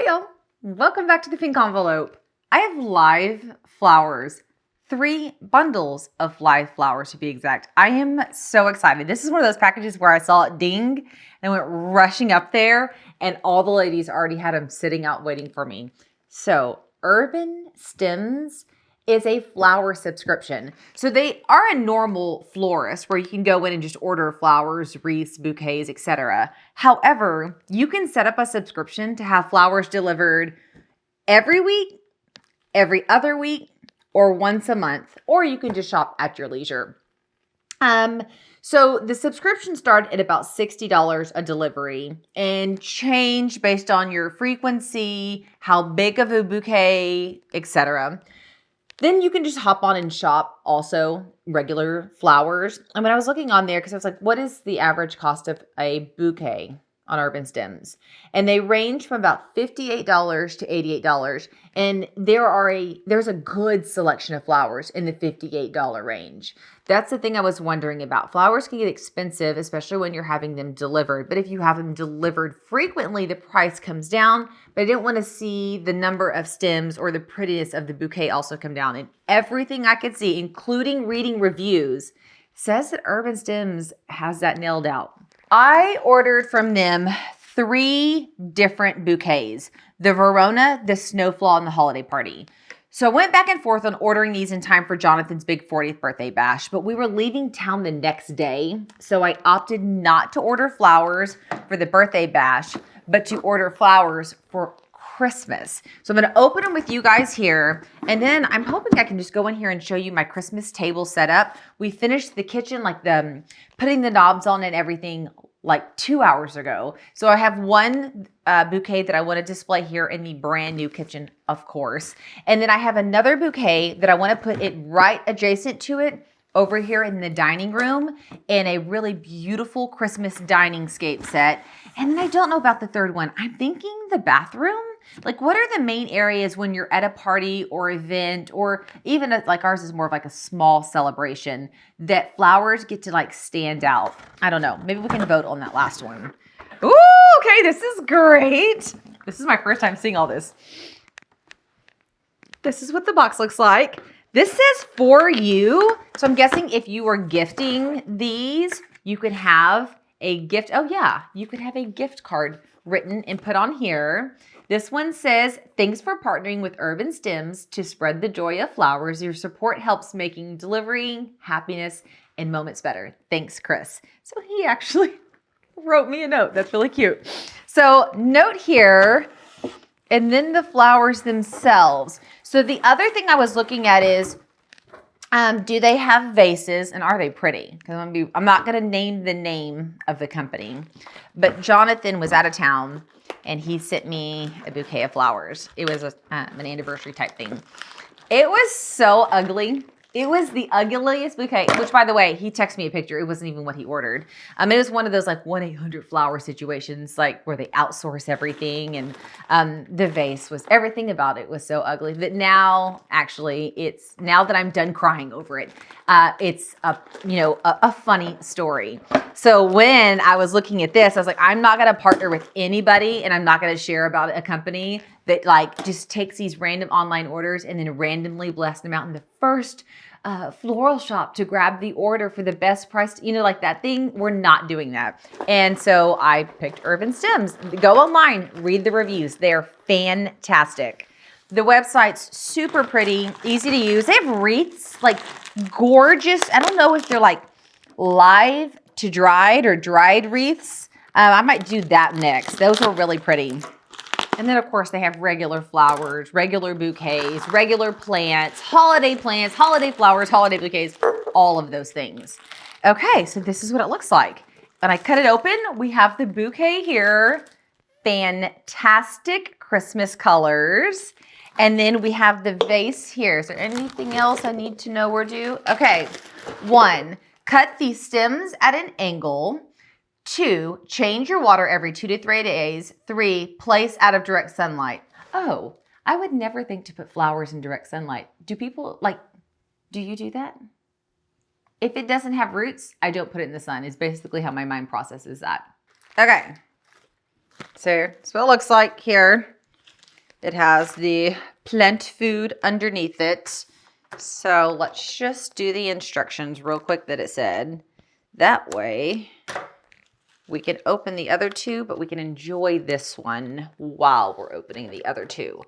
Hey y'all, welcome back to the pink envelope. I have live flowers, 3 bundles of live flowers to be exact. I am so excited. This is one of those packages where I saw it ding and went rushing up there and all the ladies already had them sitting out waiting for me. So UrbanStems is a flower subscription. So they are a normal florist where you can go in and just order flowers, wreaths, bouquets, etc. However, you can set up a subscription to have flowers delivered every week, every other week, or once a month, or you can just shop at your leisure. So the subscription started at about $60 a delivery and change based on your frequency, how big of a bouquet, etc. Then you can just hop on and shop also regular flowers. And when I was looking on there, because I was like, what is the average cost of a bouquet on UrbanStems? And they range from about $58 to $88. And there's a good selection of flowers in the $58 range. That's the thing I was wondering about. Flowers can get expensive, especially when you're having them delivered. But if you have them delivered frequently, the price comes down. But I didn't want to see the number of stems or the prettiness of the bouquet also come down. And everything I could see, including reading reviews, says that UrbanStems has that nailed out. I ordered from them 3 different bouquets: the Verona, the Snowflaw, and the Holiday Party. So I went back and forth on ordering these in time for Jonathan's big 40th birthday bash, but we were leaving town the next day. So I opted not to order flowers for the birthday bash, but to order flowers for Christmas. So I'm going to open them with you guys here. And then I'm hoping I can just go in here and show you my Christmas table setup. We finished the kitchen, like putting the knobs on and everything, like 2 hours ago. So I have one bouquet that I want to display here in the brand new kitchen, of course. And then I have another bouquet that I want to put it right adjacent to it over here in the dining room in a really beautiful Christmas dining scape set. And then I don't know about the third one. I'm thinking the bathroom. Like, what are the main areas when you're at a party or event, or even like ours is more of like a small celebration, that flowers get to like stand out? I don't know. Maybe we can vote on that last one. Ooh, okay, this is great. This is my first time seeing all this. This is what the box looks like. This says for you. So I'm guessing if you were gifting these, you could have a gift. Oh yeah, you could have a gift card written and put on here. This one says, thanks for partnering with UrbanStems to spread the joy of flowers. Your support helps making delivering happiness and moments better. Thanks, Chris. So he actually wrote me a note. That's really cute. So note here, and then the flowers themselves. So the other thing I was looking at is, do they have vases and are they pretty? Because I'm not going to name the name of the company, but Jonathan was out of town and he sent me a bouquet of flowers. It was an anniversary type thing. It was so ugly. It was the ugliest bouquet, which, by the way, he texted me a picture. It wasn't even what he ordered. It was one of those like 1-800-flower situations, like where they outsource everything. And the vase was, everything about it was so ugly. But now, actually, now that I'm done crying over it, it's a funny story. So when I was looking at this, I was like, I'm not going to partner with anybody, and I'm not going to share about a company that like just takes these random online orders and then randomly blast them out in the first floral shop to grab the order for the best price, like that thing. We're not doing that. And so I picked UrbanStems. Go online, read the reviews. They're fantastic. The website's super pretty, easy to use. They have wreaths, like gorgeous. I don't know if they're like live to dried or dried wreaths. I might do that next. Those are really pretty. And then, of course, they have regular flowers, regular bouquets, regular plants, holiday flowers, holiday bouquets, all of those things. Okay, so this is what it looks like. When I cut it open, we have the bouquet here. Fantastic Christmas colors. And then we have the vase here. Is there anything else I need to know or do? Okay, 1, cut these stems at an angle. 2, change your water every 2 to 3 days. 3, place out of direct sunlight. Oh, I would never think to put flowers in direct sunlight. Do you do that? If it doesn't have roots, I don't put it in the sun, is basically how my mind processes that. Okay, so that's what it looks like here. It has the plant food underneath it. So let's just do the instructions real quick that it said. That way we can open the other two, but we can enjoy this one while we're opening the other two.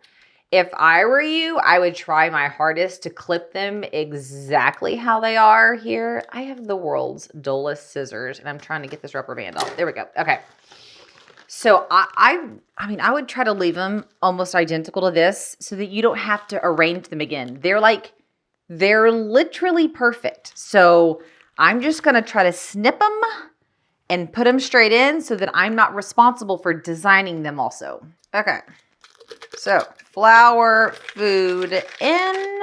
If I were you, I would try my hardest to clip them exactly how they are here. I have the world's dullest scissors, and I'm trying to get this rubber band off. There we go. Okay. So I mean, I would try to leave them almost identical to this so that you don't have to arrange them again. They're literally perfect. So I'm just going to try to snip them and put them straight in so that I'm not responsible for designing them also. Okay. So flour, food in.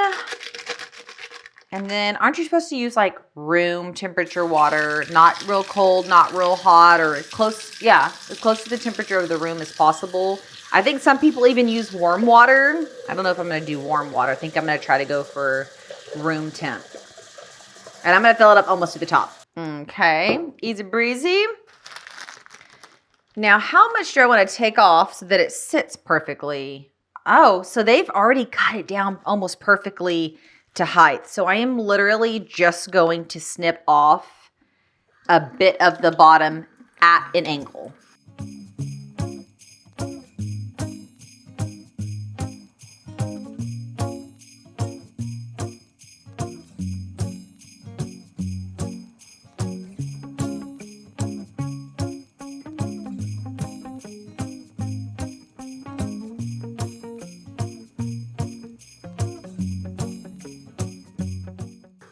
And then aren't you supposed to use like room temperature water, not real cold, not real hot, or close, yeah, as close to the temperature of the room as possible. I think some people even use warm water. I don't know if I'm going to do warm water. I think I'm going to try to go for room temp. And I'm going to fill it up almost to the top. Okay, easy breezy. Now, how much do I want to take off so that it sits perfectly? Oh, so they've already cut it down almost perfectly to height. So I am literally just going to snip off a bit of the bottom at an angle.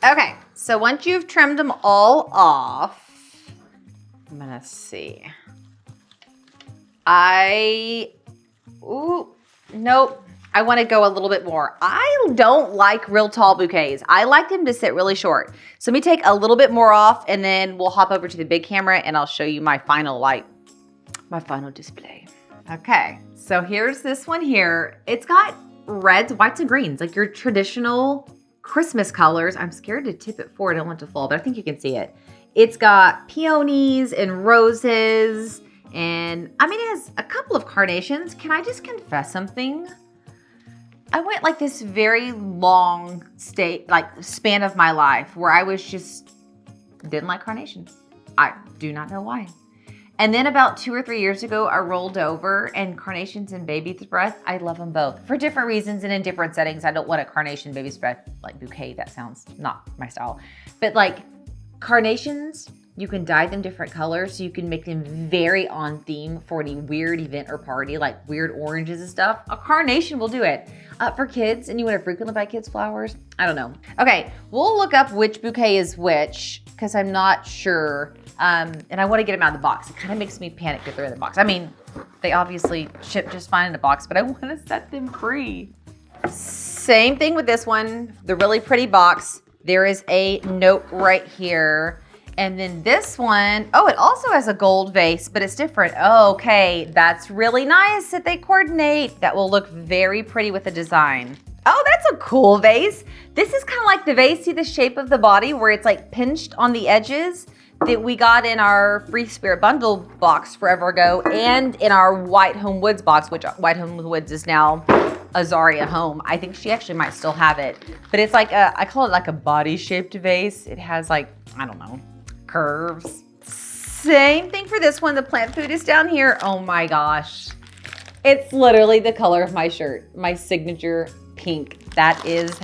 Okay, so once you've trimmed them all off, I'm gonna see. Nope. I want to go a little bit more. I don't like real tall bouquets. I like them to sit really short. So let me take a little bit more off and then we'll hop over to the big camera and I'll show you my final display. Okay, so here's this one here. It's got reds, whites, and greens, like your traditional Christmas colors. I'm scared to tip it forward. I don't want it to fall, but I think you can see it. It's got peonies and roses, and I mean, it has a couple of carnations. Can I just confess something? I went like this very long span of my life where I was just didn't like carnations. I do not know why. And then about 2 or 3 years ago, I rolled over and carnations and baby's breath, I love them both for different reasons and in different settings. I don't want a carnation baby's breath like bouquet. That sounds not my style. But like carnations, you can dye them different colors. So you can make them very on theme for any weird event or party, like weird oranges and stuff. A carnation will do it. For kids, and you want to frequently buy kids flowers? I don't know. Okay, we'll look up which bouquet is which because I'm not sure. And I want to get them out of the box. It kind of makes me panic if they're in the box. I mean, they obviously ship just fine in a box, but I want to set them free. Same thing with this one, the really pretty box. There is a note right here. And then this one, oh, it also has a gold vase, but it's different. Oh, okay, that's really nice that they coordinate. That will look very pretty with the design. Oh, that's a cool vase. This is kind of like the vase, see the shape of the body where it's like pinched on the edges that we got in our Free Spirit Bundle box forever ago and in our White Home Woods box, which White Home Woods is now Azaria Home. I think she actually might still have it. But it's like I call it like a body-shaped vase. It has like, I don't know, curves. Same thing for this one. The plant food is down here. Oh my gosh. It's literally the color of my shirt, my signature pink. That is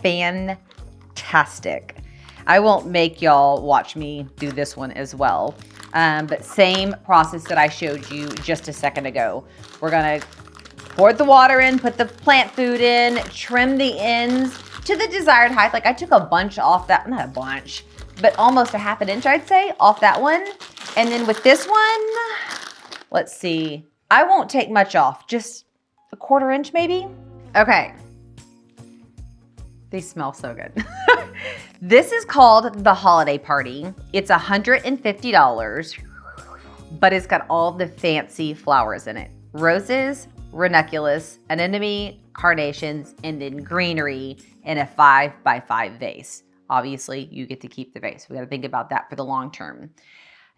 fantastic. I won't make y'all watch me do this one as well. But same process that I showed you just a second ago. We're gonna pour the water in, put the plant food in, trim the ends to the desired height. Like I took a bunch off that, not a bunch, but almost a ½ inch, I'd say, off that one. And then with this one, let's see. I won't take much off, just a ½ inch maybe. Okay. They smell so good. This is called the Holiday Party. It's $150, but it's got all the fancy flowers in it. Roses, ranunculus, anemone, carnations, and then greenery in a 5x5 vase. Obviously, you get to keep the vase. We got to think about that for the long term.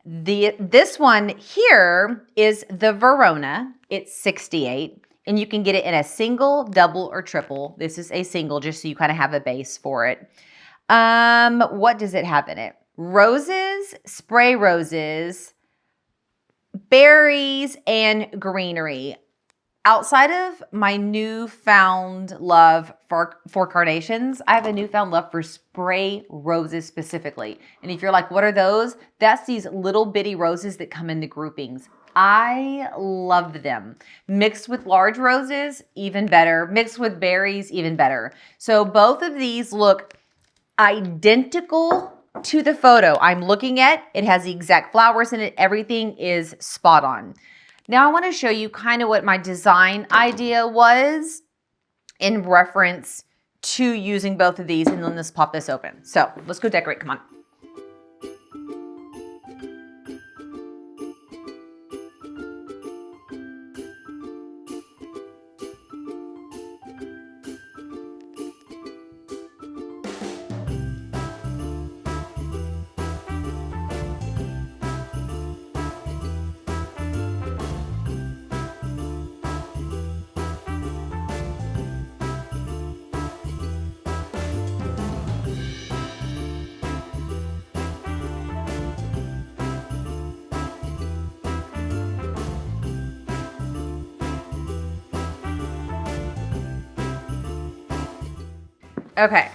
This one here is the Verona. It's $68. and you can get it in a single, double, or triple. This is a single, just so you kind of have a base for it. What does it have in it? Roses, spray roses, berries, and greenery. Outside of my newfound love for carnations, I have a newfound love for spray roses specifically. And if you're like, what are those? That's these little bitty roses that come in the groupings. I love them. Mixed with large roses, even better. Mixed with berries, even better. So both of these look identical to the photo I'm looking at. It has the exact flowers in it. Everything is spot on. Now I want to show you kind of what my design idea was in reference to using both of these, and then let's pop this open. So let's go decorate, come on. Okay,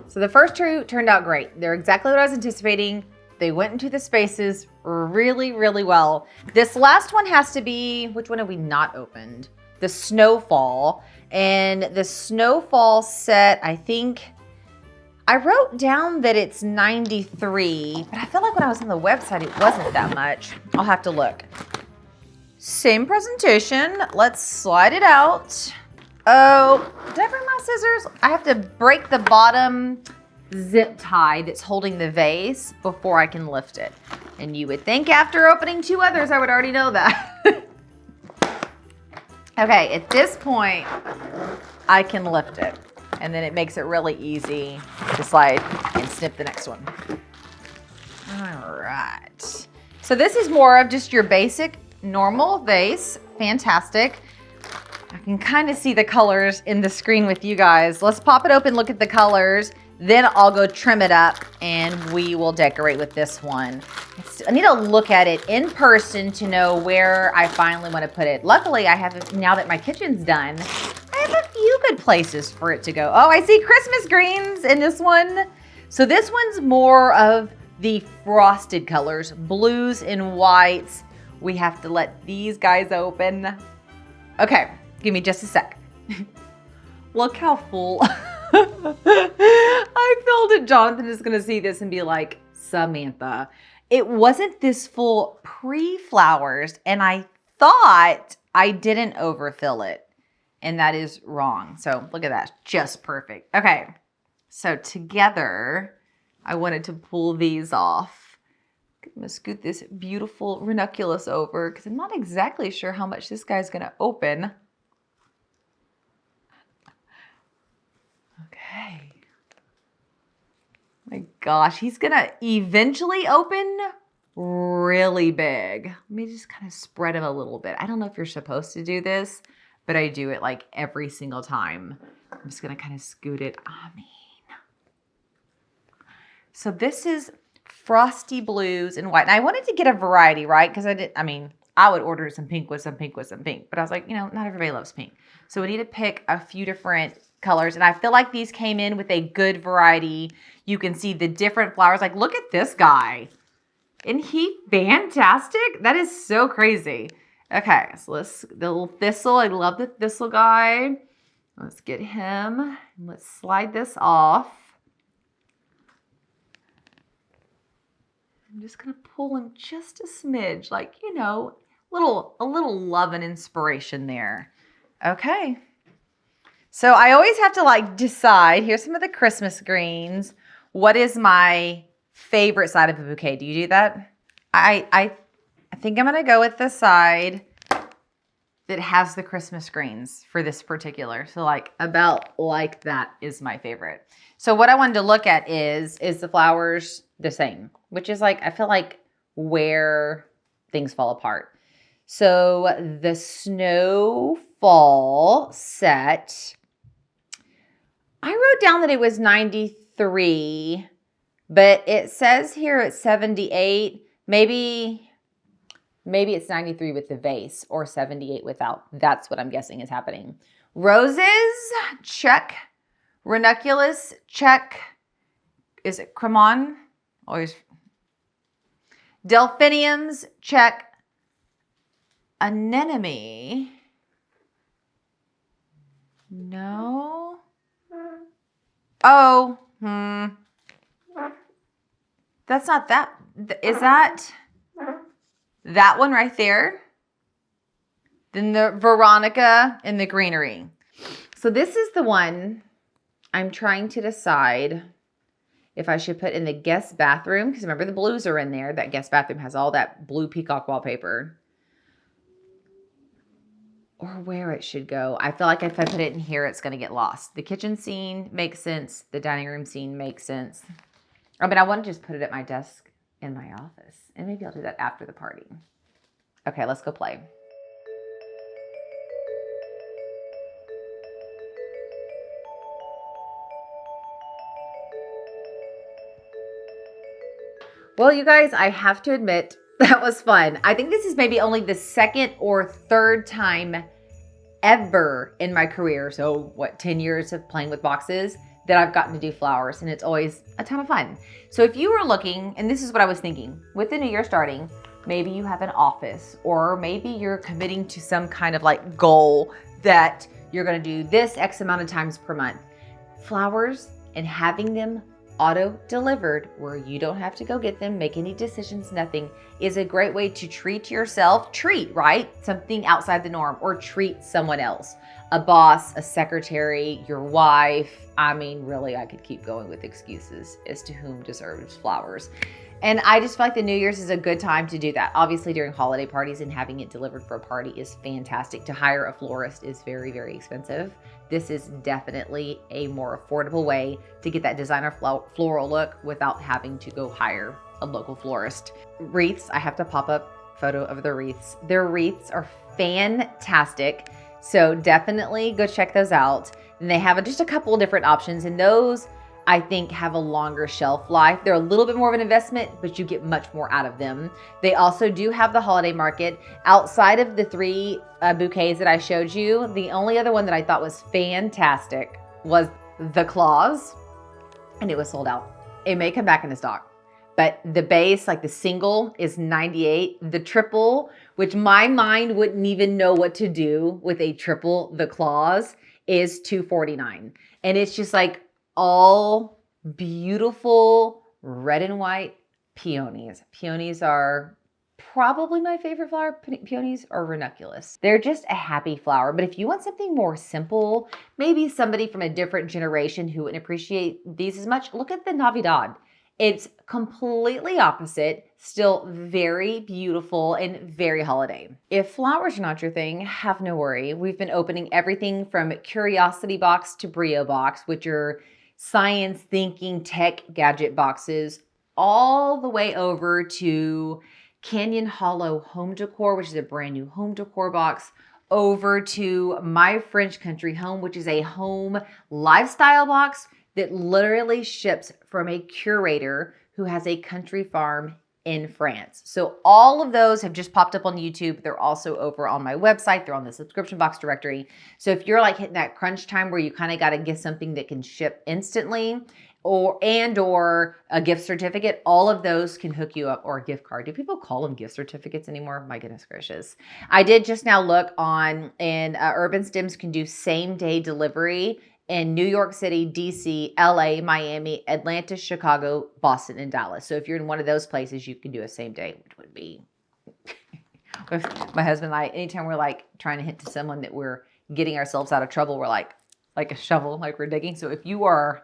so the first two turned out great. They're exactly what I was anticipating. They went into the spaces really, really well. This last one has to be, which one have we not opened? The Snowfall. And the Snowfall set, I think, I wrote down that it's 93, but I feel like when I was on the website, it wasn't that much. I'll have to look. Same presentation. Let's slide it out. Oh, did I bring my scissors? I have to break the bottom zip tie that's holding the vase before I can lift it. And you would think after opening two others, I would already know that. Okay, at this point, I can lift it. And then it makes it really easy to slide and snip the next one. All right. So this is more of just your basic normal vase. Fantastic. I can kind of see the colors in the screen with you guys. Let's pop it open, look at the colors. Then I'll go trim it up and we will decorate with this one. I need to look at it in person to know where I finally want to put it. Luckily, I have, now that my kitchen's done, I have a few good places for it to go. Oh, I see Christmas greens in this one. So this one's more of the frosted colors, blues and whites. We have to let these guys open. Okay, give me just a sec. Look how full. I feel that Jonathan is going to see this and be like, Samantha, it wasn't this full pre-flowers, and I thought I didn't overfill it, and that is wrong. So look at that, just perfect. Okay, so together, I wanted to pull these off. I'm going to scoot this beautiful ranunculus over because I'm not exactly sure how much this guy's going to open. Okay. My gosh, he's gonna eventually open really big. Let me just kind of spread him a little bit. I don't know if you're supposed to do this, but I do it like every single time. I'm just gonna kind of scoot it. So this is frosty blues and white. And I wanted to get a variety, right? Because I would order some pink with some pink with some pink. But I was like, you know, not everybody loves pink. So we need to pick a few different colors. And I feel like these came in with a good variety. You can see the different flowers. Like, look at this guy. Isn't he fantastic? That is so crazy. Okay, so the little thistle. I love the thistle guy. Let's get him. Let's slide this off. I'm just gonna pull him just a smidge, like, you know, a little love and inspiration there. Okay. So I always have to like decide, here's some of the Christmas greens. What is my favorite side of a bouquet? Do you do that? I think I'm gonna go with the side that has the Christmas greens for this particular. So like about like that is my favorite. So what I wanted to look at is the flowers the same, which is like, I feel like where things fall apart. So the Snowfall fall set. I wrote down that it was 93, but it says here it's 78. Maybe it's 93 with the vase or 78 without. That's what I'm guessing is happening. Roses, check. Ranunculus, check. Is it cremon? Always. Delphiniums, check. Anemone. No. Oh, That's not that. Is that one right there? Then the Veronica in the greenery. So this is the one I'm trying to decide if I should put in the guest bathroom, because remember the blues are in there. That guest bathroom has all that blue peacock wallpaper. Or where it should go. I feel like if I put it in here, it's going to get lost. The kitchen scene makes sense. The dining room scene makes sense. I mean, I want to just put it at my desk in my office. And maybe I'll do that after the party. Okay, let's go play. Well, you guys, I have to admit, that was fun. I think this is maybe only the second or third time ever in my career, so 10 years of playing with boxes, that I've gotten to do flowers, and it's always a ton of fun. So if you were looking, and this is what I was thinking, with the new year starting, maybe you have an office, or maybe you're committing to some kind of like goal that you're gonna do this X amount of times per month. Flowers and having them auto-delivered where you don't have to go get them, make any decisions, nothing, is a great way to treat yourself. Right? Something outside the norm, or treat someone else. A boss, a secretary, your wife. I mean, really, I could keep going with excuses as to whom deserves flowers. And I just feel like the New Year's is a good time to do that. Obviously, during holiday parties and having it delivered for a party is fantastic. To hire a florist is very, very expensive. This is definitely a more affordable way to get that designer floral look without having to go hire a local florist. Wreaths, I have to pop up photo of the wreaths. Their wreaths are fantastic. So definitely go check those out. And they have just a couple of different options, and those I think have a longer shelf life. They're a little bit more of an investment, but you get much more out of them. They also do have the holiday market. Outside of the 3 bouquets that I showed you, the only other one that I thought was fantastic was the claws, and it was sold out. It may come back in the stock, but the base, like the single, is $98. The triple, which my mind wouldn't even know what to do with a triple, the claws, is $249. And it's just like all beautiful red and white peonies. Peonies are probably my favorite flower. Peonies or ranunculus. They're just a happy flower. But if you want something more simple, maybe somebody from a different generation who wouldn't appreciate these as much, look at the Navidad. It's completely opposite, still very beautiful and very holiday. If flowers are not your thing, have no worry. We've been opening everything from Curiosity Box to Brio Box, which are science thinking tech gadget boxes, all the way over to Canyon Hollow Home Decor, which is a brand new home decor box, over to My French Country Home, which is a home lifestyle box that literally ships from a curator who has a country farm in France. So all of those have just popped up on YouTube. They're also over on my website. They're on the subscription box directory. So if you're like hitting that crunch time where you kind of got to get something that can ship instantly, or a gift certificate, all of those can hook you up, or a gift card. Do people call them gift certificates anymore? My goodness gracious. I did just now look on, and UrbanStems can do same day delivery in New York City, DC, LA, Miami, Atlanta, Chicago, Boston, and Dallas. So if you're in one of those places, you can do a same day, which would be, with my husband and I, anytime we're like trying to hint to someone that we're getting ourselves out of trouble, we're like a shovel, like we're digging. So if you are,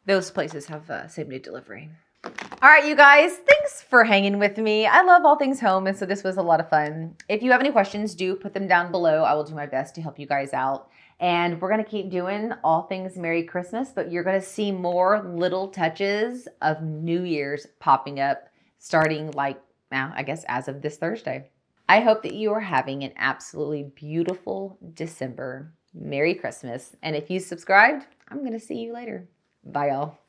those places have same day delivery. All right, you guys, thanks for hanging with me. I love all things home, and so this was a lot of fun. If you have any questions, do put them down below. I will do my best to help you guys out. And we're going to keep doing all things Merry Christmas, but you're going to see more little touches of New Year's popping up starting like now, I guess, as of this Thursday. I hope that you are having an absolutely beautiful December. Merry Christmas. And if you subscribed, I'm going to see you later. Bye, y'all.